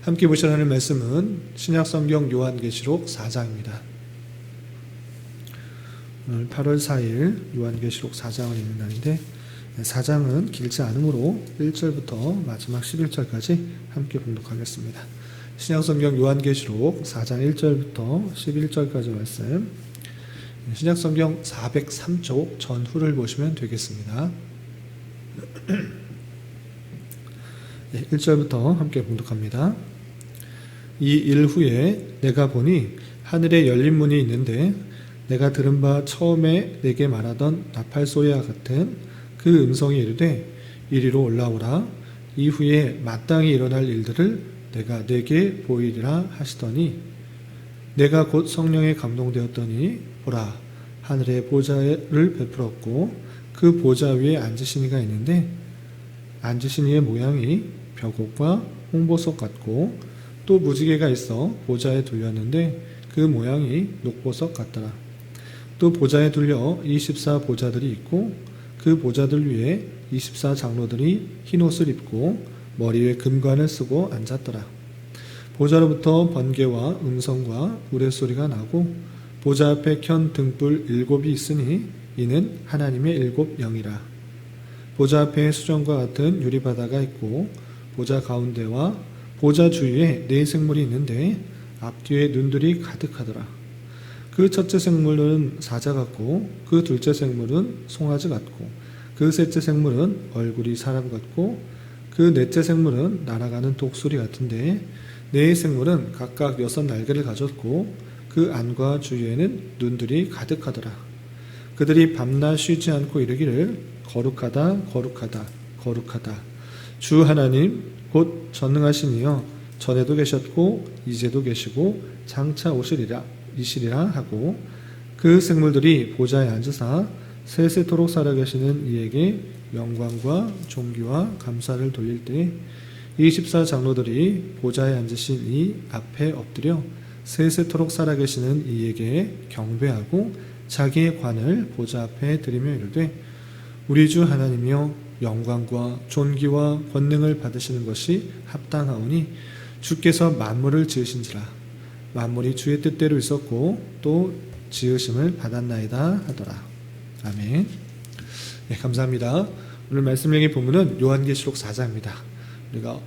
함께 보실 하나님 말씀은 신약성경 요한계시록 4장입니다. 오늘 8월 4일 요한계시록 4장을 읽는 날인데 4장은 길지 않으므로 1절부터 마지막 11절까지 함께 봉독하겠습니다. 신약성경 요한계시록 4장 1절부터 11절까지 말씀, 신약성경 403쪽 전후를 보시면 되겠습니다. 1절부터 함께 봉독합니다. 이 일 후에 내가 보니 하늘에 열린 문이 있는데 내가 들은 바 처음에 내게 말하던 나팔 소리와 같은 그 음성이 이르되 이리로 올라오라. 이후에 마땅히 일어날 일들을 내가 내게 보이리라 하시더니 내가 곧 성령에 감동되었더니 보라, 하늘에 보좌를 베풀었고 그 보좌 위에 앉으신 이가 있는데 앉으신 이의 모양이 벽옥과 홍보석 같고 또 무지개가 있어 보좌에 둘렸는데 그 모양이 녹보석 같더라. 또 보좌에 둘려 24 보좌들이 있고 그 보좌들 위에 24 장로들이 흰옷을 입고 머리에 금관을 쓰고 앉았더라. 보좌로부터 번개와 음성과 우레소리가 나고 보좌 앞에 켠 등불 7이 있으니 이는 하나님의 7 영이라. 보좌 앞에 수정과 같은 유리바다가 있고 보좌 가운데와 보좌 주위에 4 생물이 있는데 앞뒤에 눈들이 가득하더라. 그 첫째 생물은 사자 같고 그 둘째 생물은 송아지 같고 그 셋째 생물은 얼굴이 사람 같고 그 넷째 생물은 날아가는 독수리 같은데 4 생물은 각각 6 날개를 가졌고 그 안과 주위에는 눈들이 가득하더라. 그들이 밤낮 쉬지 않고 이르기를 거룩하다 거룩하다 거룩하다 주 하나님 곧 전능하신 이여 전에도 계셨고 이제도 계시고 장차 오시리라 하고 그 생물들이 보좌에 앉으사 세세토록 살아계시는 이에게 영광과 존귀와 감사를 돌릴 때 24 장로들이 보좌에 앉으신 이 앞에 엎드려 세세토록 살아계시는 이에게 경배하고 자기의 관을 보좌 앞에 드리며 이르되 우리 주 하나님이여 영광과 존귀와 권능을 받으시는 것이 합당하오니 주께서 만물을 지으신지라. 만물이 주의 뜻대로 있었고 또 지으심을 받았나이다 하더라. 아멘. 네, 감사합니다. 오늘 말씀 읽기 본문은 요한계시록 4장입니다. 우리가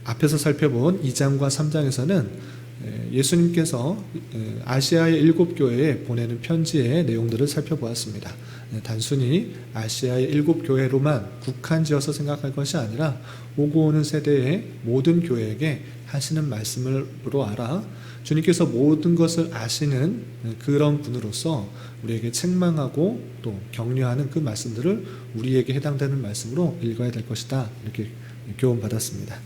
앞에서 살펴본 2장과 3장에서는 예수님께서 아시아의 7 교회에 보내는 편지의 내용들을 살펴보았습니다. 단순히 아시아의 7 교회로만 국한지어서 생각할 것이 아니라 오고 오는 세대의 모든 교회에게 하시는 말씀으로 알아 주님께서 모든 것을 아시는 그런 분으로서 우리에게 책망하고 또 격려하는 그 말씀들을 우리에게 해당되는 말씀으로 읽어야 될 것이다, 이렇게 교훈받았습니다.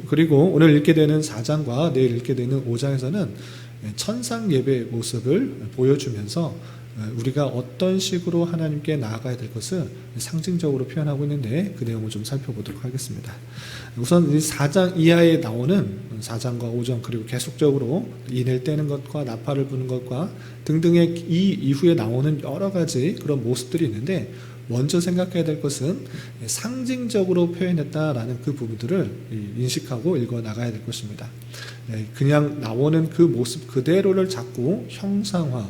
그리고 오늘 읽게 되는 4장과 내일 읽게 되는 5장에서는 천상 예배의 모습을 보여주면서 우리가 어떤 식으로 하나님께 나아가야 될 것을 상징적으로 표현하고 있는데 그 내용을 좀 살펴보도록 하겠습니다. 우선 이 4장 이하에 나오는 4장과 5장 그리고 계속적으로 이낼 떼는 것과 나팔을 부는 것과 등등의 이 이후에 나오는 여러 가지 그런 모습들이 있는데 먼저 생각해야 될 것은 상징적으로 표현했다라는 그 부분들을 인식하고 읽어 나가야 될 것입니다. 그냥 나오는 그 모습 그대로를 자꾸 형상화,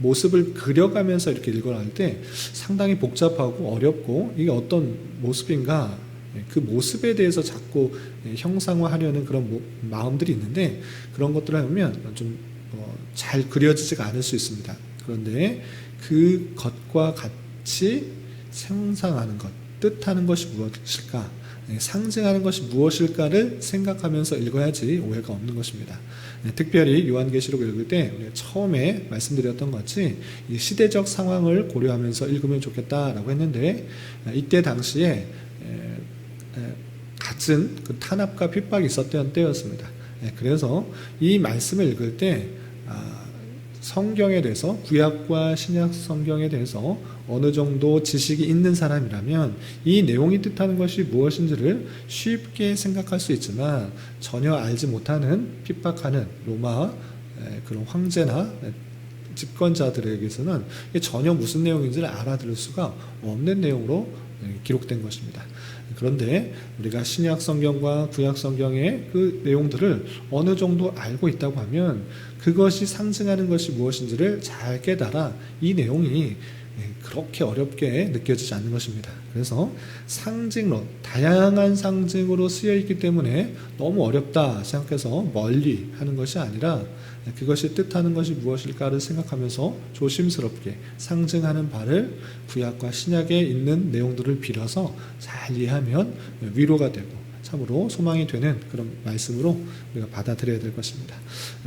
모습을 그려가면서 이렇게 읽어나갈 때 상당히 복잡하고 어렵고 이게 어떤 모습인가, 그 모습에 대해서 자꾸 형상화하려는 그런 마음들이 있는데 그런 것들을 하면 좀 잘 그려지지가 않을 수 있습니다. 그런데 그 것과 같이 상상하는 것, 뜻하는 것이 무엇일까, 상징하는 것이 무엇일까를 생각하면서 읽어야지 오해가 없는 것입니다. 특별히 요한계시록을 읽을 때 우리가 처음에 말씀드렸던 것 같이 이 시대적 상황을 고려하면서 읽으면 좋겠다라고 했는데 이때 당시에 같은 그 탄압과 핍박이 있었던 때였습니다. 그래서 이 말씀을 읽을 때 성경에 대해서, 구약과 신약 성경에 대해서 어느 정도 지식이 있는 사람이라면 이 내용이 뜻하는 것이 무엇인지를 쉽게 생각할 수 있지만 전혀 알지 못하는 핍박하는 로마 그런 황제나 집권자들에게서는 전혀 무슨 내용인지를 알아들을 수가 없는 내용으로 기록된 것입니다. 그런데 우리가 신약 성경과 구약 성경의 그 내용들을 어느 정도 알고 있다고 하면 그것이 상징하는 것이 무엇인지를 잘 깨달아 이 내용이 그렇게 어렵게 느껴지지 않는 것입니다. 그래서 상징론, 다양한 상징으로 쓰여 있기 때문에 너무 어렵다 생각해서 멀리 하는 것이 아니라 그것이 뜻하는 것이 무엇일까를 생각하면서 조심스럽게 상징하는 바를 구약과 신약에 있는 내용들을 빌어서 잘 이해하면 위로가 되고 참으로 소망이 되는 그런 말씀으로 우리가 받아들여야 될 것입니다.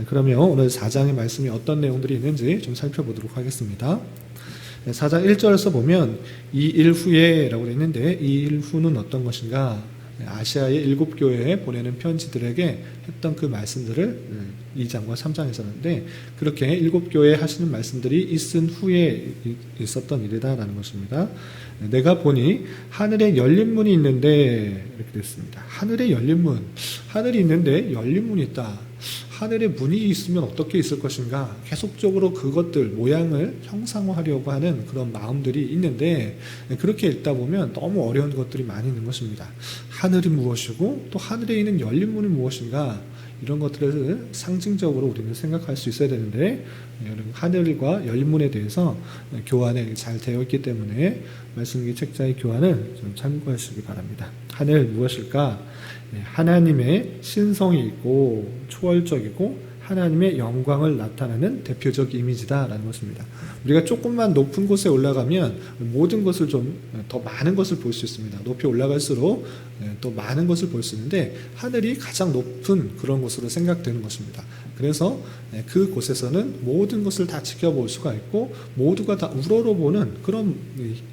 그러면 오늘 4장의 말씀이 어떤 내용들이 있는지 좀 살펴보도록 하겠습니다. 4장 1절에서 보면 이 일 후에 라고 되어 있는데 이 일 후는 어떤 것인가? 아시아의 7교회에 보내는 편지들에게 했던 그 말씀들을 2장과 3장에서 하는데 그렇게 7교회에 하시는 말씀들이 있은 후에 있었던 일이다라는 것입니다. 내가 보니 하늘에 열린 문이 있는데 이렇게 됐습니다. 하늘에 열린 문, 하늘이 있는데 열린 문이 있다. 하늘에 문이 있으면 어떻게 있을 것인가? 계속적으로 그것들 모양을 형상화하려고 하는 그런 마음들이 있는데 그렇게 읽다 보면 너무 어려운 것들이 많이 있는 것입니다. 하늘이 무엇이고 또 하늘에 있는 열린 문이 무엇인가? 이런 것들을 상징적으로 우리는 생각할 수 있어야 되는데 하늘과 열린 문에 대해서 교환이 잘 되어 있기 때문에 말씀기 책자의 교환을 좀 참고하시기 바랍니다. 하늘 무엇일까? 하나님의 신성이 있고 초월적이고 하나님의 영광을 나타내는 대표적 이미지다라는 것입니다. 우리가 조금만 높은 곳에 올라가면 모든 것을 좀 더 많은 것을 볼 수 있습니다. 높이 올라갈수록 또 많은 것을 볼 수 있는데 하늘이 가장 높은 그런 곳으로 생각되는 것입니다. 그래서 그 곳에서는 모든 것을 다 지켜볼 수가 있고 모두가 다 우러러보는 그런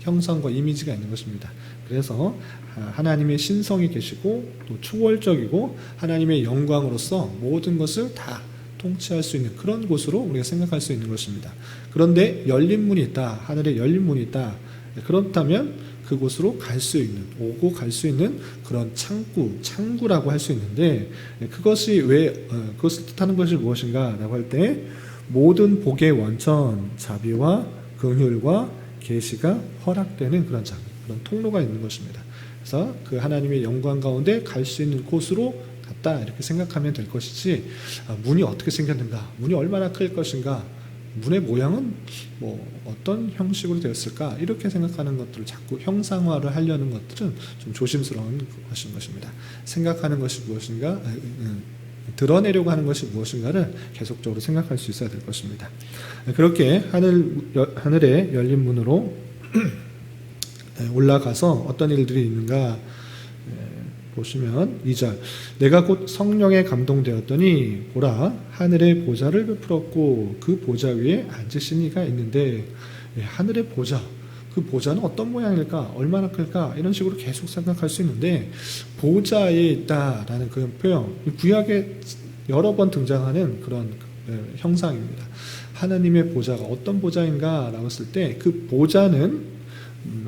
형상과 이미지가 있는 것입니다. 그래서 하나님의 신성이 계시고 또 초월적이고 하나님의 영광으로서 모든 것을 다 통치할 수 있는 그런 곳으로 우리가 생각할 수 있는 것입니다. 그런데 열린 문이 있다. 하늘에 열린 문이 있다. 그렇다면 그곳으로 갈 수 있는, 오고 갈 수 있는 그런 창구라고 할 수 있는데 그것이 그것을 뜻하는 것이 무엇인가 라고 할 때 모든 복의 원천, 자비와 긍휼과 계시가 허락되는 그런 통로가 있는 것입니다. 그래서 그 하나님의 영광 가운데 갈 수 있는 곳으로 갔다 이렇게 생각하면 될 것이지 문이 어떻게 생겼는가, 문이 얼마나 클 것인가, 문의 모양은 어떤 형식으로 되었을까 이렇게 생각하는 것들을 자꾸 형상화를 하려는 것들은 좀 조심스러운 것인 것입니다. 생각하는 것이 무엇인가, 드러내려고 하는 것이 무엇인가를 계속적으로 생각할 수 있어야 될 것입니다. 그렇게 하늘에 열린 문으로 올라가서 어떤 일들이 있는가 보시면 2절 내가 곧 성령에 감동되었더니 보라 하늘의 보좌를 베풀었고 그 보좌 위에 앉으신 이가 있는데 하늘의 보좌, 그 보좌는 어떤 모양일까, 얼마나 클까 이런 식으로 계속 생각할 수 있는데 보좌에 있다라는 그 표현, 구약에 여러 번 등장하는 그런 형상입니다. 하나님의 보좌가 어떤 보좌인가 라고 했을 때 그 보좌는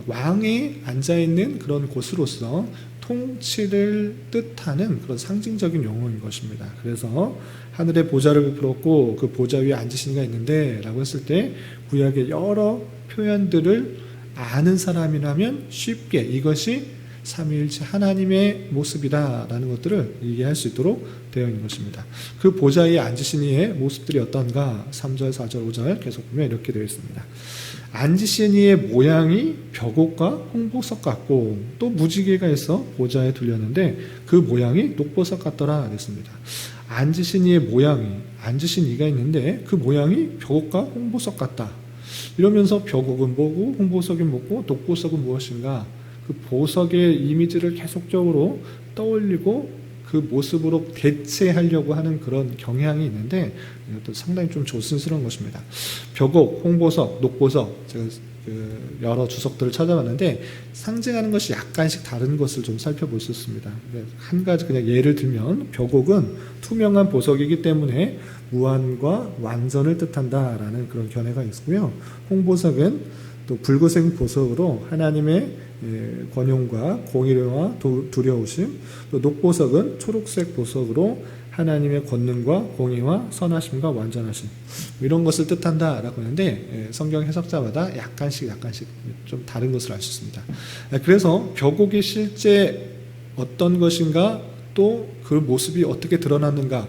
왕이 앉아있는 그런 곳으로서 통치를 뜻하는 그런 상징적인 용어인 것입니다. 그래서 하늘의 보좌를 베풀었고 그 보좌 위에 앉으신 이가 있는데 라고 했을 때 구약의 여러 표현들을 아는 사람이라면 쉽게 이것이 삼위일체 하나님의 모습이다라는 것들을 이해할 수 있도록 되어 있는 것입니다. 그 보좌 위에 앉으신 이의 모습들이 어떤가 3절, 4절, 5절 계속 보면 이렇게 되어 있습니다. 앉으신 이의 모양이 벽옥과 홍보석 같고 또 무지개가 있어 보좌에 둘렸는데 그 모양이 녹보석 같더라 그랬습니다. 앉으신 이의 모양이, 앉으신 이가 있는데 그 모양이 벽옥과 홍보석 같다. 이러면서 벽옥은 뭐고 홍보석이 뭐고 녹보석은 무엇인가, 그 보석의 이미지를 계속적으로 떠올리고 그 모습으로 대체하려고 하는 그런 경향이 있는데 이것도 상당히 좀 조심스러운 것입니다. 벽옥, 홍보석, 녹보석 제가 여러 주석들을 찾아봤는데 상징하는 것이 약간씩 다른 것을 좀 살펴볼 수 있습니다. 한 가지 그냥 예를 들면 벽옥은 투명한 보석이기 때문에 무한과 완전을 뜻한다라는 그런 견해가 있고요. 홍보석은 또 붉은색 보석으로 하나님의 권용과 공의와 두려우심, 또 녹보석은 초록색 보석으로 하나님의 권능과 공의와 선하심과 완전하심 이런 것을 뜻한다라고 하는데 성경 해석자마다 약간씩 좀 다른 것을 알 수 있습니다. 그래서 벽옥이 실제 어떤 것인가 또 그 모습이 어떻게 드러났는가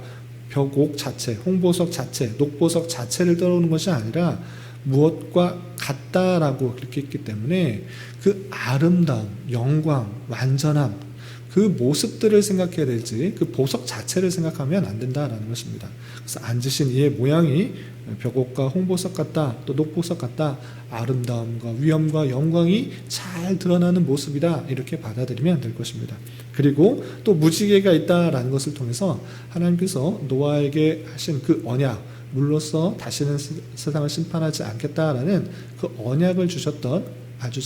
벽옥 자체, 홍보석 자체, 녹보석 자체를 떠오르는 것이 아니라 무엇과 같다라고 그렇게 했기 때문에 그 아름다움, 영광, 완전함 그 모습들을 생각해야 되지 그 보석 자체를 생각하면 안 된다라는 것입니다. 그래서 앉으신 이의 모양이 벽옥과 홍보석 같다 또 녹보석 같다 아름다움과 위엄과 영광이 잘 드러나는 모습이다 이렇게 받아들이면 될 것입니다. 그리고 또 무지개가 있다라는 것을 통해서 하나님께서 노아에게 하신 그 언약 물로써 다시는 세상을 심판하지 않겠다라는 그 언약을 주셨던 아주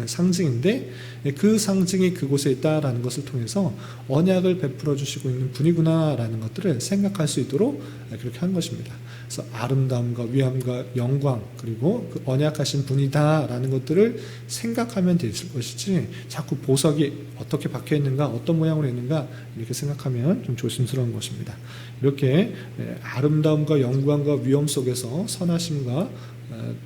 상징인데 그 상징이 그곳에 있다라는 것을 통해서 언약을 베풀어 주시고 있는 분이구나라는 것들을 생각할 수 있도록 그렇게 한 것입니다. 그래서 아름다움과 위엄과 영광 그리고 그 언약하신 분이다라는 것들을 생각하면 될 것이지 자꾸 보석이 어떻게 박혀 있는가 어떤 모양으로 있는가 이렇게 생각하면 좀 조심스러운 것입니다. 이렇게 아름다움과 영광과 위엄 속에서 선하심과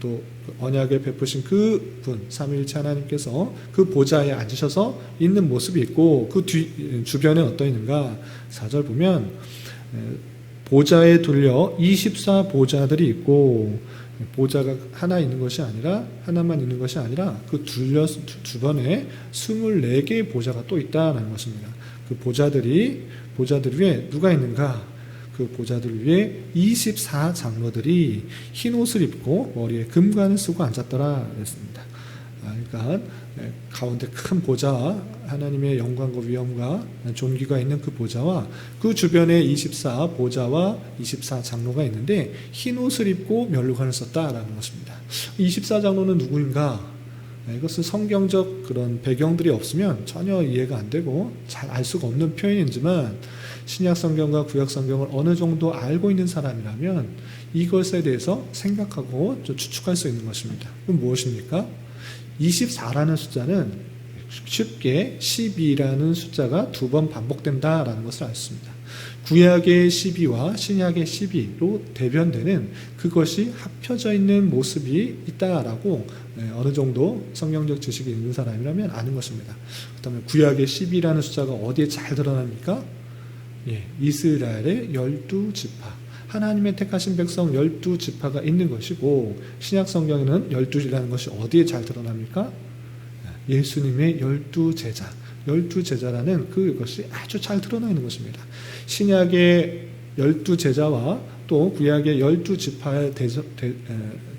또 언약을 베푸신 그 분 삼위일체 하나님께서 그 보좌에 앉으셔서 있는 모습이 있고 그 주변에 어떠 있는가 4절 보면 보좌에 둘려 24보좌들이 있고 보좌가 하나 있는 것이 아니라 하나만 있는 것이 아니라 그 둘려 주변에 24개의 보좌가 또 있다는 것입니다. 그 보좌들 위에 누가 있는가? 그 보좌들 위에 24장로들이 흰 옷을 입고 머리에 금관을 쓰고 앉았더라 그랬습니다. 그러니까 가운데 큰 보좌 하나님의 영광과 위엄과 존귀가 있는 그 보좌와 그 주변에 24보좌와 24장로가 있는데 흰 옷을 입고 면류관을 썼다라는 것입니다. 24장로는 누구인가? 이것은 성경적 그런 배경들이 없으면 전혀 이해가 안 되고 잘 알 수가 없는 표현이지만 신약 성경과 구약 성경을 어느 정도 알고 있는 사람이라면 이것에 대해서 생각하고 추측할 수 있는 것입니다. 그럼 무엇입니까? 24라는 숫자는 쉽게 12라는 숫자가 2번 반복된다라는 것을 알 수 있습니다. 구약의 12와 신약의 12로 대변되는 그것이 합혀져 있는 모습이 있다라고 어느 정도 성경적 지식이 있는 사람이라면 아는 것입니다. 그렇다면 구약의 12라는 숫자가 어디에 잘 드러납니까? 이스라엘의 12지파 하나님의 택하신 백성 12지파가 있는 것이고 신약 성경에는 12이라는 것이 어디에 잘 드러납니까? 예수님의 12제자 12제자라는 그것이 아주 잘 드러나 있는 것입니다. 신약의 12제자와 또 구약의 12지파에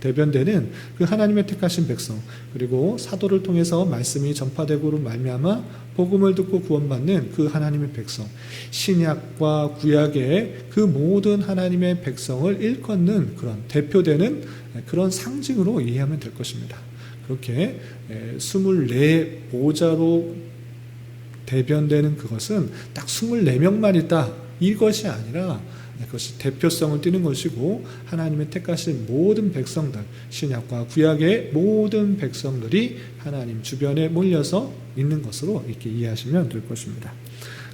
대변되는 그 하나님의 택하신 백성 그리고 사도를 통해서 말씀이 전파되고로 말미암아 복음을 듣고 구원받는 그 하나님의 백성 신약과 구약의 그 모든 하나님의 백성을 일컫는 그런 대표되는 그런 상징으로 이해하면 될 것입니다. 그렇게 24보좌로 대변되는 그것은 딱 24명만 있다 이것이 아니라 그것이 대표성을 띠는 것이고 하나님의 택하신 모든 백성들 신약과 구약의 모든 백성들이 하나님 주변에 몰려서 있는 것으로 이렇게 이해하시면 될 것입니다.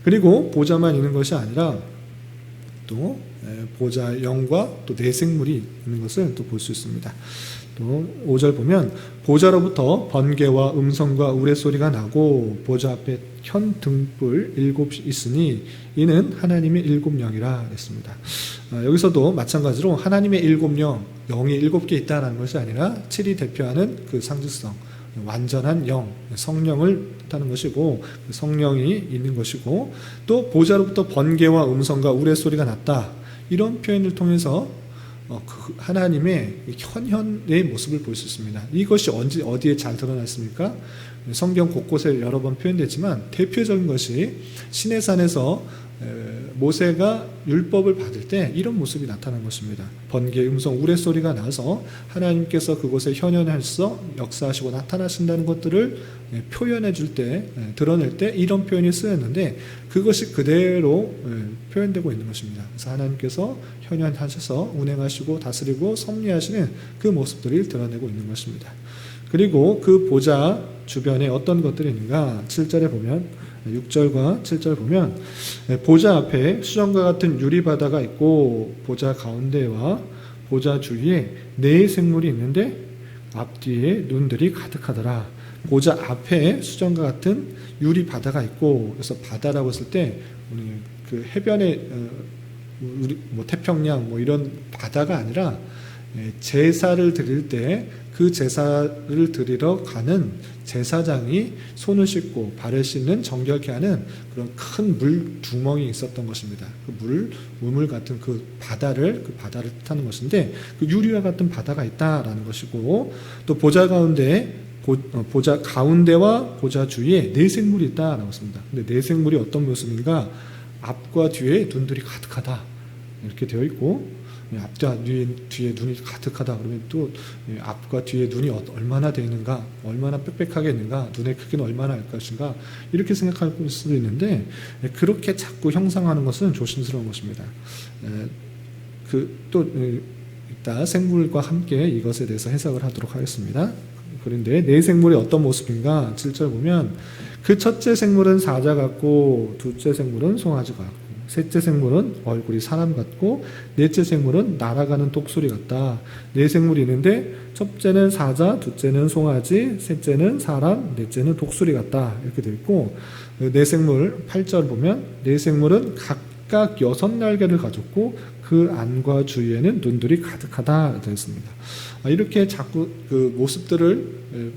그리고 보좌만 있는 것이 아니라 또 보좌의 영과 또 내생물이 있는 것을 또 볼 수 있습니다. 또 5절 보면 보좌로부터 번개와 음성과 우레소리가 나고 보좌 앞에 현 등불 7 있으니 이는 하나님의 7영이라 했습니다. 여기서도 마찬가지로 하나님의 7영, 영이 7개 있다는 것이 아니라 7이 대표하는 그 상징성, 완전한 영, 성령을 뜻하는 것이고 성령이 있는 것이고 또 보좌로부터 번개와 음성과 우레소리가 났다. 이런 표현을 통해서 그 하나님의 현현의 모습을 볼 수 있습니다. 이것이 어디에 잘 드러났습니까? 성경 곳곳에 여러 번 표현되지만 대표적인 것이 시내산에서 모세가 율법을 받을 때 이런 모습이 나타난 것입니다. 번개, 음성, 우레소리가 나서 하나님께서 그곳에 현현하셔서 역사하시고 나타나신다는 것들을 표현해 줄 때, 드러낼 때 이런 표현이 쓰였는데 그것이 그대로 표현되고 있는 것입니다. 그래서 하나님께서 현현하셔서 운행하시고 다스리고 섭리하시는 그 모습들을 드러내고 있는 것입니다. 그리고 그 보좌 주변에 어떤 것들이 있는가 7절에 보면 6절과 7절 보면 보좌 앞에 수정과 같은 유리바다가 있고 보좌 가운데와 보좌 주위에 네 생물이 있는데 앞뒤에 눈들이 가득하더라. 보좌 앞에 수정과 같은 유리바다가 있고, 그래서 바다라고 했을 때 그 해변에 뭐 태평양 뭐 이런 바다가 아니라 제사를 드릴 때 그 제사를 드리러 가는 제사장이 손을 씻고 발을 씻는 정결케 하는 그런 큰 물 두멍이 있었던 것입니다. 그 우물 같은 그 바다를 뜻하는 것인데, 그 유리와 같은 바다가 있다라는 것이고, 또 보좌 가운데와 보좌 주위에 네 생물이 있다라고 했습니다. 근데 네 생물이 어떤 모습인가? 앞과 뒤에 눈들이 가득하다 이렇게 되어 있고, 앞과 뒤에 눈이 가득하다 그러면 또 앞과 뒤에 눈이 얼마나 되어 있는가, 얼마나 빽빽하게 있는가, 눈의 크기는 얼마나 할 것인가, 이렇게 생각할 수도 있는데, 그렇게 자꾸 형상하는 것은 조심스러운 것입니다. 또 이따 생물과 함께 이것에 대해서 해석을 하도록 하겠습니다. 그런데 네 생물이 어떤 모습인가? 7절 보면 그 첫째 생물은 사자 같고, 둘째 생물은 송아지 같고, 셋째 생물은 얼굴이 사람 같고, 넷째 생물은 날아가는 독수리 같다. 네 생물이 있는데 첫째는 사자, 둘째는 송아지, 셋째는 사람, 넷째는 독수리 같다. 이렇게 되어 있고, 네 생물 8절 보면 네 생물은 각각 6날개를 가졌고 그 안과 주위에는 눈들이 가득하다 되어 있습니다. 이렇게 자꾸 그 모습들을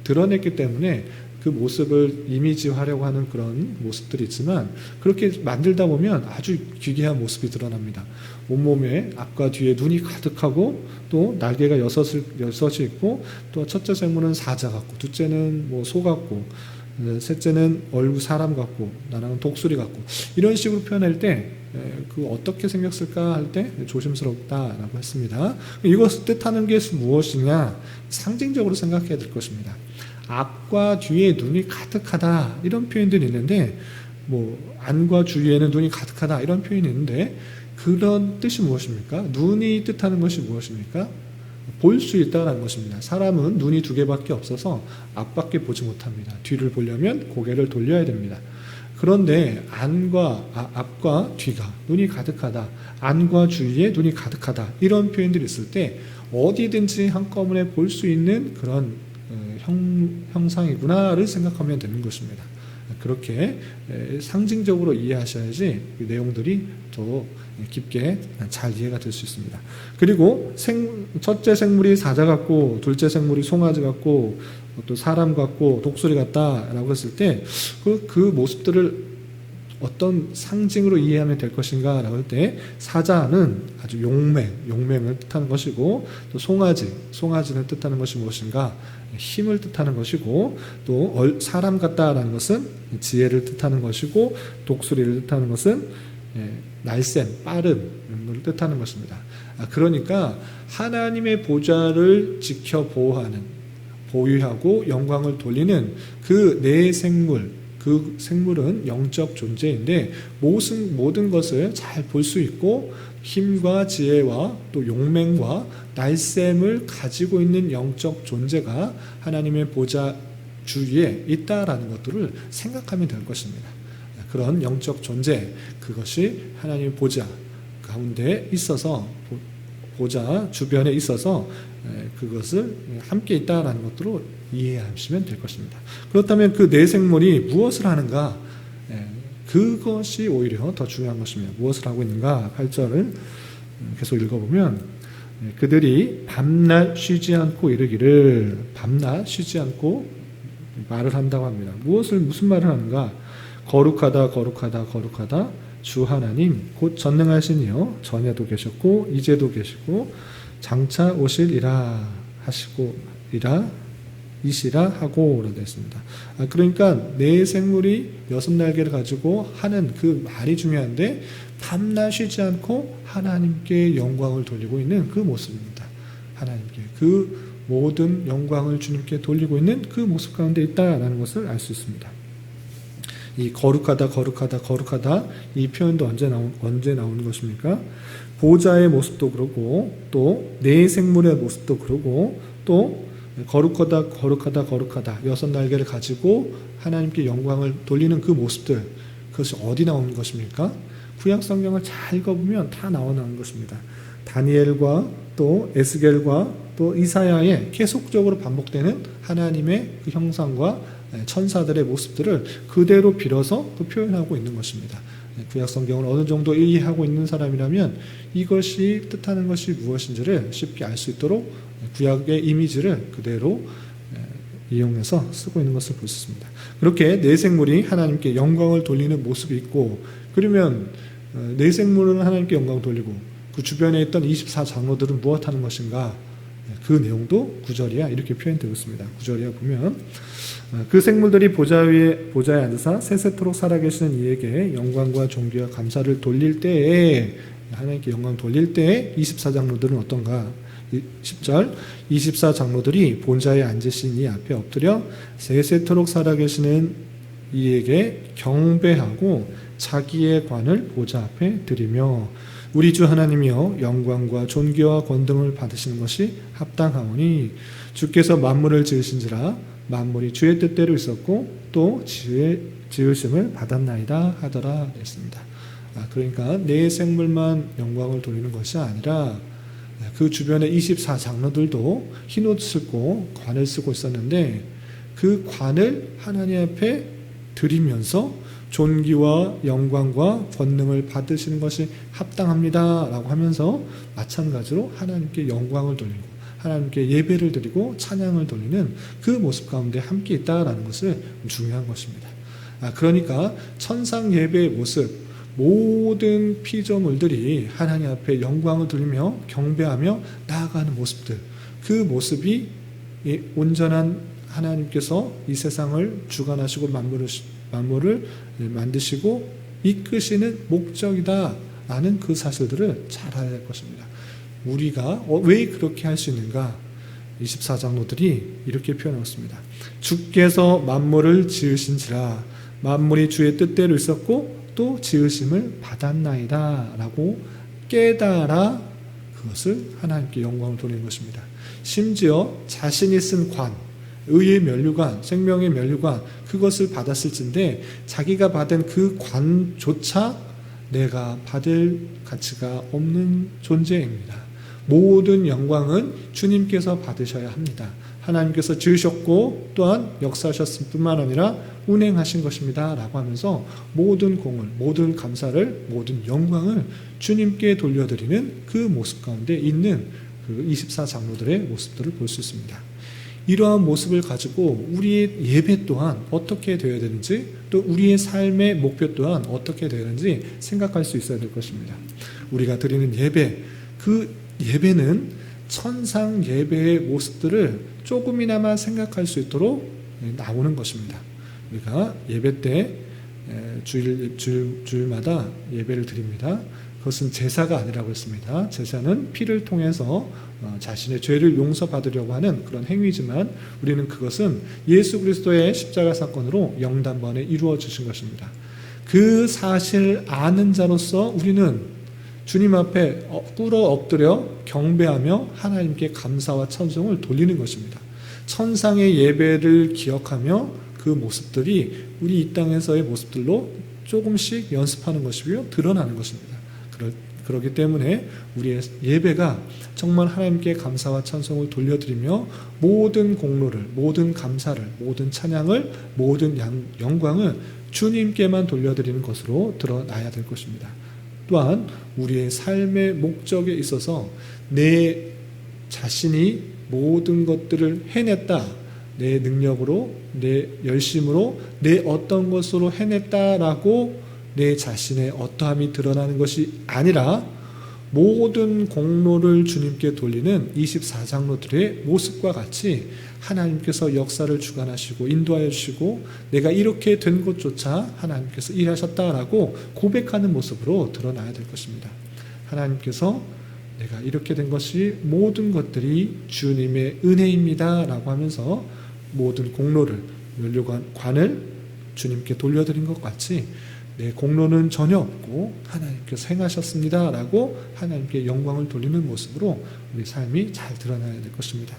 드러냈기 때문에 그 모습을 이미지화하려고 하는 그런 모습들이 있지만, 그렇게 만들다 보면 아주 기괴한 모습이 드러납니다. 온몸에 앞과 뒤에 눈이 가득하고, 또 날개가 6이 있고, 또 첫째 생물은 사자 같고, 둘째는 뭐 소 같고, 셋째는 얼굴 사람 같고, 나라는 독수리 같고, 이런 식으로 표현할 때 그 어떻게 생겼을까 할 때 조심스럽다라고 했습니다. 이것을 뜻하는 게 무엇이냐? 상징적으로 생각해야 될 것입니다. 앞과 뒤에 눈이 가득하다 이런 표현들이 있는데, 뭐 안과 주위에는 눈이 가득하다 이런 표현이 있는데, 그런 뜻이 무엇입니까? 눈이 뜻하는 것이 무엇입니까? 볼 수 있다는 것입니다. 사람은 눈이 2개밖에 없어서 앞밖에 보지 못합니다. 뒤를 보려면 고개를 돌려야 됩니다. 그런데 앞과 뒤가 눈이 가득하다, 안과 주위에 눈이 가득하다, 이런 표현들이 있을 때 어디든지 한꺼번에 볼 수 있는 그런 형상이구나를 생각하면 되는 것입니다. 그렇게 상징적으로 이해하셔야지 그 내용들이 더 깊게 잘 이해가 될 수 있습니다. 그리고 첫째 생물이 사자 같고, 둘째 생물이 송아지 같고, 또 사람 같고, 독수리 같다라고 했을 때 그 모습들을 어떤 상징으로 이해하면 될 것인가 라고 할 때, 사자는 아주 용맹을 뜻하는 것이고, 또 송아지는 뜻하는 것이 무엇인가? 힘을 뜻하는 것이고, 또 사람 같다라는 것은 지혜를 뜻하는 것이고, 독수리를 뜻하는 것은 날쌘, 빠름을 뜻하는 것입니다. 그러니까 하나님의 보좌를 지켜 보유하고 영광을 돌리는 그 네 생물, 그 생물은 영적 존재인데, 모든 것을 잘 볼 수 있고 힘과 지혜와 또 용맹과 날쌘을 가지고 있는 영적 존재가 하나님의 보좌 주위에 있다라는 것들을 생각하면 될 것입니다. 그런 영적 존재, 그것이 하나님의 보좌 가운데 있어서, 보좌 주변에 있어서 그것을 함께 있다라는 것들로 이해하시면 될 것입니다. 그렇다면 그 네 생물이 무엇을 하는가? 그것이 오히려 더 중요한 것입니다. 무엇을 하고 있는가? 8절을 계속 읽어보면 그들이 밤낮 쉬지 않고 이르기를, 밤낮 쉬지 않고 말을 한다고 합니다. 무슨 말을 하는가? 거룩하다 거룩하다 거룩하다 주 하나님 곧 전능하시니요, 전에도 계셨고 이제도 계시고 장차 오실이라 하시고 이시라 하고 라고 되어 있습니다. 그러니까 네 생물이 6날개를 가지고 하는 그 말이 중요한데, 밤낮 쉬지 않고 하나님께 영광을 돌리고 있는 그 모습입니다. 하나님께 그 모든 영광을 주님께 돌리고 있는 그 모습 가운데 있다라는 것을 알 수 있습니다. 이 거룩하다 거룩하다 거룩하다 이 표현도 언제 나오는 것입니까? 보좌의 모습도 그러고, 또 네 생물의 모습도 그러고, 또 거룩하다 거룩하다 거룩하다 6날개를 가지고 하나님께 영광을 돌리는 그 모습들, 그것이 어디 나오는 것입니까? 구약 성경을 잘 읽어보면 다 나오는 것입니다. 다니엘과 또 에스겔과 또 이사야에 계속적으로 반복되는 하나님의 그 형상과 천사들의 모습들을 그대로 빌어서 또 표현하고 있는 것입니다. 구약 성경을 어느 정도 이해하고 있는 사람이라면 이것이 뜻하는 것이 무엇인지를 쉽게 알 수 있도록 구약의 이미지를 그대로 이용해서 쓰고 있는 것을 볼 수 있습니다. 그렇게 내 생물이 하나님께 영광을 돌리는 모습이 있고, 그러면 내 생물은 하나님께 영광을 돌리고 그 주변에 있던 24장로들은 무엇하는 것인가? 그 내용도 9절이야 이렇게 표현되고 있습니다. 9절이야 보면 그 생물들이 보좌에 앉으사 세세토록 살아계시는 이에게 영광과 존귀와 감사를 돌릴 때에, 하나님께 영광 돌릴 때에 24장로들은 어떤가? 10절 24장로들이 보좌에 앉으신 이 앞에 엎드려 세세토록 살아계시는 이에게 경배하고 자기의 관을 보좌 앞에 드리며, 우리 주 하나님이여 영광과 존귀와 권능을 받으시는 것이 합당하오니 주께서 만물을 지으신지라 만물이 주의 뜻대로 있었고 또 지으심을 받았나이다 하더라 했습니다. 그러니까 내 생물만 영광을 돌리는 것이 아니라 그 주변의 24장로들도 흰옷 쓰고 관을 쓰고 있었는데, 그 관을 하나님 앞에 드리면서 존귀와 영광과 권능을 받으시는 것이 합당합니다 라고 하면서 마찬가지로 하나님께 영광을 돌리고 하나님께 예배를 드리고 찬양을 돌리는 그 모습 가운데 함께 있다라는 것을 중요한 것입니다. 그러니까 천상 예배의 모습, 모든 피조물들이 하나님 앞에 영광을 돌리며 경배하며 나아가는 모습들, 그 모습이 온전한 하나님께서 이 세상을 주관하시고 만물을 만드시고 이끄시는 목적이다라는 그 사실들을 잘 알아야 할 것입니다. 우리가 왜 그렇게 할 수 있는가? 24장로들이 이렇게 표현했습니다. 주께서 만물을 지으신지라 만물이 주의 뜻대로 있었고 또 지으심을 받았나이다 라고 깨달아 그것을 하나님께 영광을 돌리는 것입니다. 심지어 자신이 쓴 관, 의의 면류관, 생명의 면류관, 그것을 받았을진데 자기가 받은 그 관조차 내가 받을 가치가 없는 존재입니다. 모든 영광은 주님께서 받으셔야 합니다. 하나님께서 지으셨고 또한 역사하셨을 뿐만 아니라 운행하신 것입니다 라고 하면서 모든 공을, 모든 감사를, 모든 영광을 주님께 돌려드리는 그 모습 가운데 있는 그 24장로들의 모습들을 볼 수 있습니다. 이러한 모습을 가지고 우리의 예배 또한 어떻게 되어야 되는지, 또 우리의 삶의 목표 또한 어떻게 되어야 되는지 생각할 수 있어야 될 것입니다. 우리가 드리는 예배, 그 예배는 천상 예배의 모습들을 조금이나마 생각할 수 있도록 나오는 것입니다. 우리가 예배 때 주일마다 예배를 드립니다. 그것은 제사가 아니라고 했습니다. 제사는 피를 통해서 자신의 죄를 용서받으려고 하는 그런 행위지만 우리는 그것은 예수 그리스도의 십자가 사건으로 영단번에 이루어 주신 것입니다. 그 사실을 아는 자로서 우리는 주님 앞에 꿇어 엎드려 경배하며 하나님께 감사와 찬송을 돌리는 것입니다. 천상의 예배를 기억하며 그 모습들이 우리 이 땅에서의 모습들로 조금씩 연습하는 것이고요, 드러나는 것입니다. 그렇기 때문에 우리의 예배가 정말 하나님께 감사와 찬송을 돌려드리며 모든 공로를, 모든 감사를, 모든 찬양을, 모든 영광을 주님께만 돌려드리는 것으로 드러나야 될 것입니다. 또한 우리의 삶의 목적에 있어서 내 자신이 모든 것들을 해냈다, 내 능력으로, 내 열심으로, 내 어떤 것으로 해냈다라고 내 자신의 어떠함이 드러나는 것이 아니라 모든 공로를 주님께 돌리는 24장로들의 모습과 같이 하나님께서 역사를 주관하시고 인도하여 주시고 내가 이렇게 된 것조차 하나님께서 일하셨다라고 고백하는 모습으로 드러나야 될 것입니다. 하나님께서 내가 이렇게 된 것이 모든 것들이 주님의 은혜입니다 라고 하면서 모든 공로를, 면류관을 주님께 돌려드린 것 같이 내 공로는 전혀 없고 하나님께서 행하셨습니다 라고 하나님께 영광을 돌리는 모습으로 우리 삶이 잘 드러나야 될 것입니다.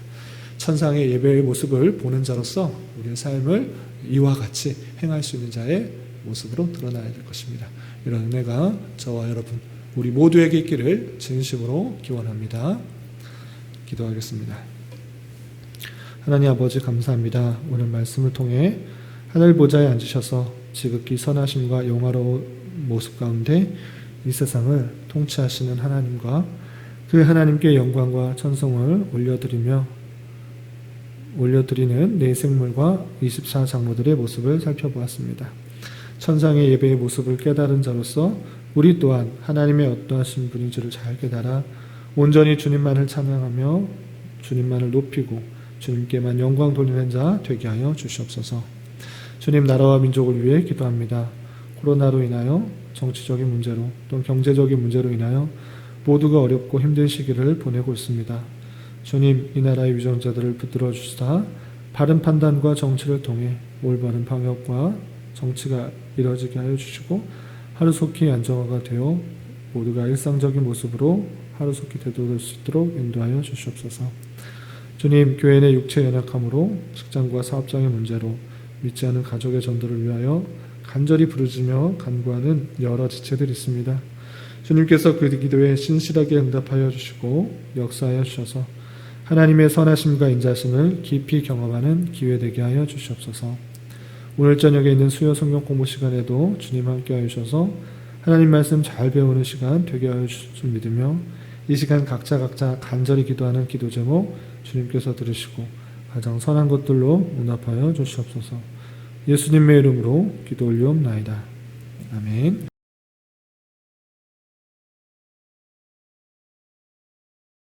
천상의 예배의 모습을 보는 자로서 우리의 삶을 이와 같이 행할 수 있는 자의 모습으로 드러나야 될 것입니다. 이런 은혜가 저와 여러분 우리 모두에게 있기를 진심으로 기원합니다. 기도하겠습니다. 하나님 아버지 감사합니다. 오늘 말씀을 통해 하늘 보좌에 앉으셔서 지극히 선하심과 영화로운 모습 가운데 이 세상을 통치하시는 하나님과 그 하나님께 영광과 찬송을 올려드리는 네 생물과 24장로들의 모습을 살펴보았습니다. 천상의 예배의 모습을 깨달은 자로서 우리 또한 하나님의 어떠하신 분인지를 잘 깨달아 온전히 주님만을 찬양하며 주님만을 높이고 주님께만 영광 돌리는 자 되게 하여 주시옵소서. 주님, 나라와 민족을 위해 기도합니다. 코로나로 인하여 정치적인 문제로 또는 경제적인 문제로 인하여 모두가 어렵고 힘든 시기를 보내고 있습니다. 주님, 이 나라의 위정자들을 붙들어 주시다 바른 판단과 정치를 통해 올바른 방역과 정치가 이루어지게 하여 주시고 하루속히 안정화가 되어 모두가 일상적인 모습으로 하루속히 되돌릴 수 있도록 인도하여 주시옵소서. 주님, 교회 내 육체 연약함으로 직장과 사업장의 문제로 믿지 않은 가족의 전도를 위하여 간절히 부르짖으며 간구하는 여러 지체들이 있습니다. 주님께서 그 기도에 신실하게 응답하여 주시고 역사하여 주셔서 하나님의 선하심과 인자심을 깊이 경험하는 기회 되게 하여 주시옵소서. 오늘 저녁에 있는 수요 성경 공부 시간에도 주님 함께 하여 주셔서 하나님 말씀 잘 배우는 시간 되게 하여 주실 줄 믿으며 이 시간 각자 간절히 기도하는 기도 제목 주님께서 들으시고 가장 선한 것들로 응답하여 주시옵소서. 예수님의 이름으로 기도 올리옵나이다. 아멘.